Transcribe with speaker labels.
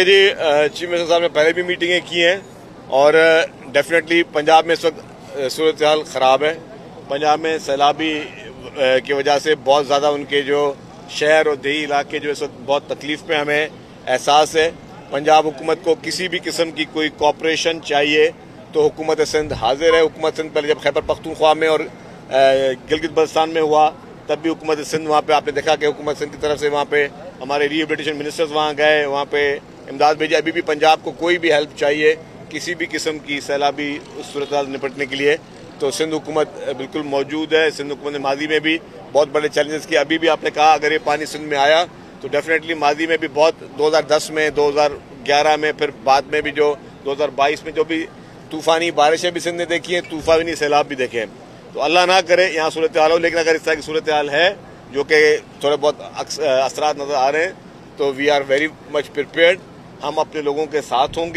Speaker 1: جی chief minister صاحب نے پہلے بھی میٹنگیں کی ہیں اور ڈیفینیٹلی پنجاب میں اس وقت صورتحال خراب ہے. پنجاب میں سیلابی کی وجہ سے بہت زیادہ ان کے جو شہر اور دیہی علاقے جو اس وقت بہت تکلیف میں ہمیں احساس ہے. پنجاب حکومت کو کسی بھی قسم کی کوئی کوآپریشن چاہیے تو حکومت سندھ حاضر ہے. حکومت سندھ پہلے جب خیبر پختونخوا میں اور گلگت بلتستان میں ہوا تب بھی حکومت سندھ وہاں پہ آپ نے دیکھا کہ حکومت سندھ کی طرف سے وہاں پہ ہمارے ریہیبلیٹیشن منسٹرز وہاں گئے, وہاں پہ امداد بھیجی. ابھی بھی پنجاب کو کوئی بھی ہیلپ چاہیے کسی بھی قسم کی سیلابی صورتحال نپٹنے کے لیے تو سندھ حکومت بالکل موجود ہے. سندھ حکومت نے ماضی میں بھی بہت بڑے چیلنجز کیے. ابھی بھی آپ نے کہا اگر یہ پانی سندھ میں آیا تو ڈیفینیٹلی ماضی میں بھی بہت 2010 میں 2011 میں پھر بعد میں بھی جو 2022 میں جو بھی طوفانی بارشیں بھی سندھ نے دیکھی ہیں, طوفانی سیلاب بھی دیکھے ہیں. تو اللہ نہ کرے یہاں صورتحال ہو, لیکن اگر اس طرح کی صورتحال ہے جو کہ تھوڑے بہت اثرات نظر آ رہے ہیں تو we are very much prepared. ہم اپنے لوگوں کے ساتھ ہوں گے.